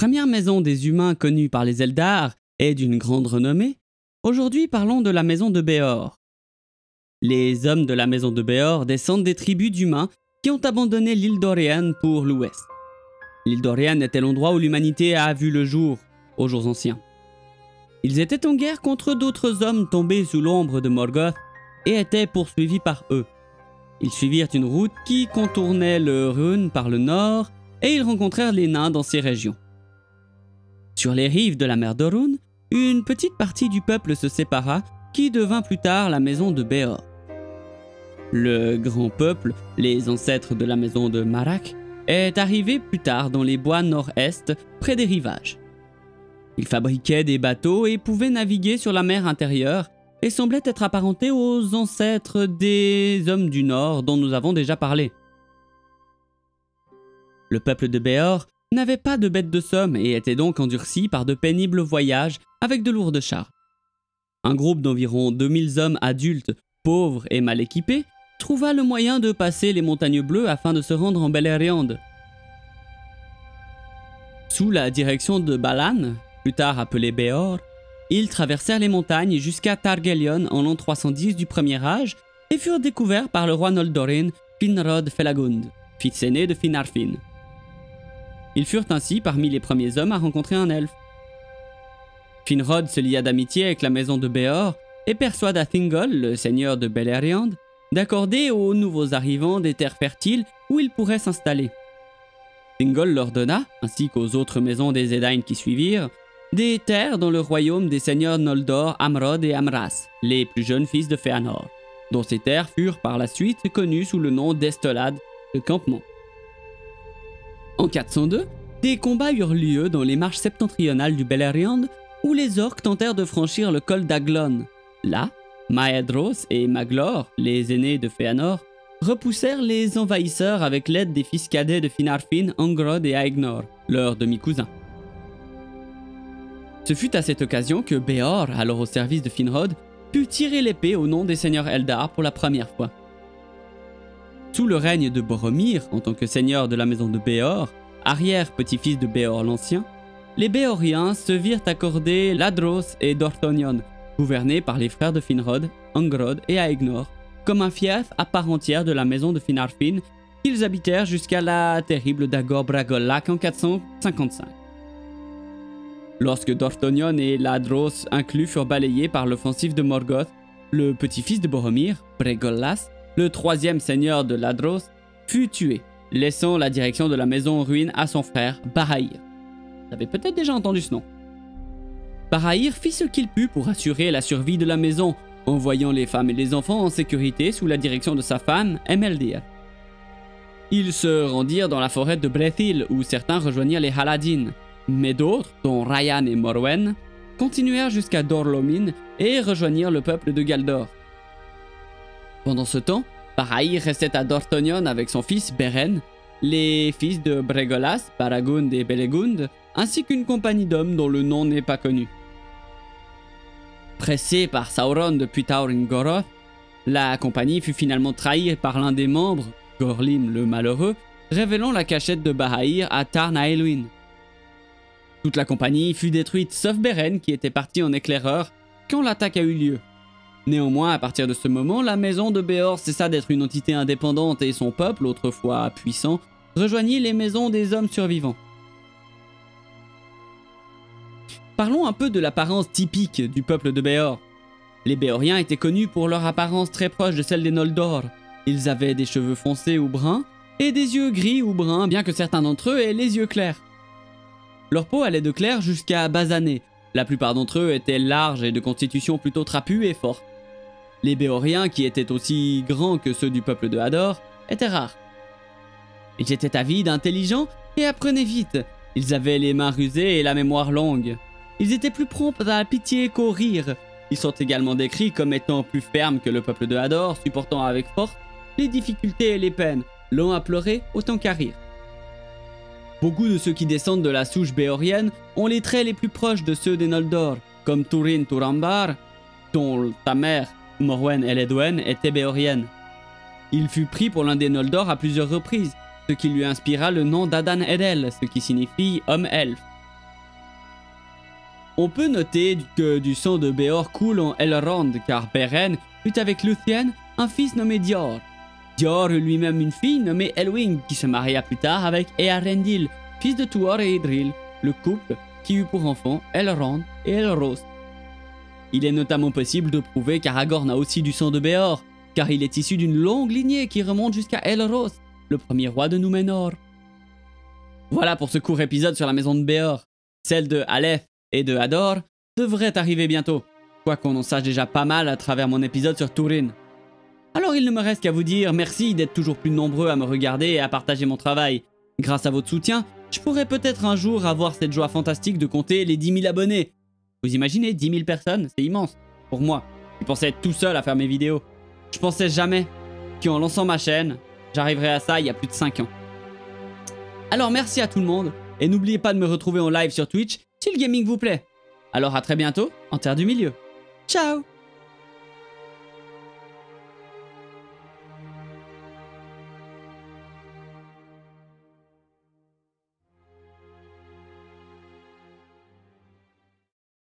première maison des humains connue par les Eldar est d'une grande renommée, aujourd'hui parlons de la maison de Béor. Les hommes de la maison de Béor descendent des tribus d'humains qui ont abandonné l'île Dorian pour l'ouest. L'île Dorian était l'endroit où l'humanité a vu le jour, aux jours anciens. Ils étaient en guerre contre d'autres hommes tombés sous l'ombre de Morgoth et étaient poursuivis par eux. Ils suivirent une route qui contournait le Rhûn par le nord et ils rencontrèrent les nains dans ces régions. Sur les rives de la mer d'Orun, une petite partie du peuple se sépara qui devint plus tard la maison de Béor. Le grand peuple, les ancêtres de la maison de Marak, est arrivé plus tard dans les bois nord-est près des rivages. Ils fabriquaient des bateaux et pouvaient naviguer sur la mer intérieure et semblaient être apparentés aux ancêtres des hommes du Nord dont nous avons déjà parlé. Le peuple de Béor n'avait pas de bêtes de somme et était donc endurci par de pénibles voyages avec de lourdes charges. Un groupe d'environ 2000 hommes adultes, pauvres et mal équipés, trouva le moyen de passer les montagnes bleues afin de se rendre en Beleriand. Sous la direction de Balan, plus tard appelé Béor, ils traversèrent les montagnes jusqu'à Targelion en l'an 310 du Premier Âge et furent découverts par le roi Noldorin, Finrod Felagund, fils aîné de Finarfin. Ils furent ainsi parmi les premiers hommes à rencontrer un elfe. Finrod se lia d'amitié avec la maison de Béor et persuada Thingol, le seigneur de Beleriand, d'accorder aux nouveaux arrivants des terres fertiles où ils pourraient s'installer. Thingol leur donna, ainsi qu'aux autres maisons des Edain qui suivirent, des terres dans le royaume des seigneurs Noldor, Amrod et Amras, les plus jeunes fils de Fëanor, dont ces terres furent par la suite connues sous le nom d'Estolad, le campement. En 402, des combats eurent lieu dans les marches septentrionales du Beleriand où les orques tentèrent de franchir le col d'Aglon. Là, Maedhros et Maglor, les aînés de Fëanor, repoussèrent les envahisseurs avec l'aide des fils cadets de Finarfin, Angrod et Aegnor, leurs demi-cousins. Ce fut à cette occasion que Béor, alors au service de Finrod, put tirer l'épée au nom des seigneurs Eldar pour la première fois. Sous le règne de Boromir, en tant que seigneur de la maison de Béor, arrière-petit-fils de Béor l'Ancien, les Béoriens se virent accorder Ladros et Dorthonion, gouvernés par les frères de Finrod, Angrod et Aegnor, comme un fief à part entière de la maison de Finarfin, qu'ils habitèrent jusqu'à la terrible Dagor Bragollach en 455. Lorsque Dorthonion et Ladros inclus furent balayés par l'offensive de Morgoth, le petit-fils de Boromir, Bregollas, le troisième seigneur de Ladros, fut tué, laissant la direction de la maison en ruine à son frère, Barahir. Vous avez peut-être déjà entendu ce nom. Barahir fit ce qu'il put pour assurer la survie de la maison, envoyant les femmes et les enfants en sécurité sous la direction de sa femme, Emeldir. Ils se rendirent dans la forêt de Brethil, où certains rejoignirent les Haladin, mais d'autres, dont Ryan et Morwen, continuèrent jusqu'à Dor-Lomin et rejoignirent le peuple de Galdor. Pendant ce temps, Barahir restait à Dorthonion avec son fils Beren, les fils de Bregollas, Baragund et Belegund, ainsi qu'une compagnie d'hommes dont le nom n'est pas connu. Pressée par Sauron depuis Taurin-Goroth, la compagnie fut finalement trahie par l'un des membres, Gorlim le Malheureux, révélant la cachette de Barahir à Tar Naelwyn. Toute la compagnie fut détruite sauf Beren qui était parti en éclaireur quand l'attaque a eu lieu. Néanmoins, à partir de ce moment, la maison de Béor cessa d'être une entité indépendante et son peuple, autrefois puissant, rejoignit les maisons des hommes survivants. Parlons un peu de l'apparence typique du peuple de Béor. Les Béoriens étaient connus pour leur apparence très proche de celle des Noldor. Ils avaient des cheveux foncés ou bruns et des yeux gris ou bruns, bien que certains d'entre eux aient les yeux clairs. Leur peau allait de clair jusqu'à basanée. La plupart d'entre eux étaient larges et de constitution plutôt trapue et forte. Les Béoriens, qui étaient aussi grands que ceux du peuple de Hador, étaient rares. Ils étaient avides, intelligents et apprenaient vite. Ils avaient les mains rusées et la mémoire longue. Ils étaient plus prompts à la pitié qu'au rire. Ils sont également décrits comme étant plus fermes que le peuple de Hador, supportant avec force les difficultés et les peines, lents à pleurer autant qu'à rire. Beaucoup de ceux qui descendent de la souche béorienne ont les traits les plus proches de ceux des Noldor, comme Turin Turambar, dont ta mère, Morwen Eledwen, était béorienne. Il fut pris pour l'un des Noldor à plusieurs reprises, ce qui lui inspira le nom d'Adan Edel, ce qui signifie homme-elfe. On peut noter que du sang de Béor coule en Elrond car Beren eut avec Luthien un fils nommé Dior. Dior eut lui-même une fille nommée Elwing qui se maria plus tard avec Eärendil, fils de Tuor et Idril, le couple qui eut pour enfants Elrond et Elros. Il est notamment possible de prouver qu'Aragorn a aussi du sang de Béor, car il est issu d'une longue lignée qui remonte jusqu'à Elros, le premier roi de Númenor. Voilà pour ce court épisode sur la maison de Béor. Celle de Aleph et de Hador devrait arriver bientôt, quoiqu'on en sache déjà pas mal à travers mon épisode sur Túrin. Alors il ne me reste qu'à vous dire merci d'être toujours plus nombreux à me regarder et à partager mon travail. Grâce à votre soutien, je pourrais peut-être un jour avoir cette joie fantastique de compter les 10 000 abonnés. Vous imaginez 10 000 personnes, c'est immense. Pour moi, je pensais être tout seul à faire mes vidéos. Je pensais jamais qu'en lançant ma chaîne, j'arriverais à ça il y a plus de 5 ans. Alors merci à tout le monde, et n'oubliez pas de me retrouver en live sur Twitch si le gaming vous plaît. Alors à très bientôt en Terre du Milieu. Ciao!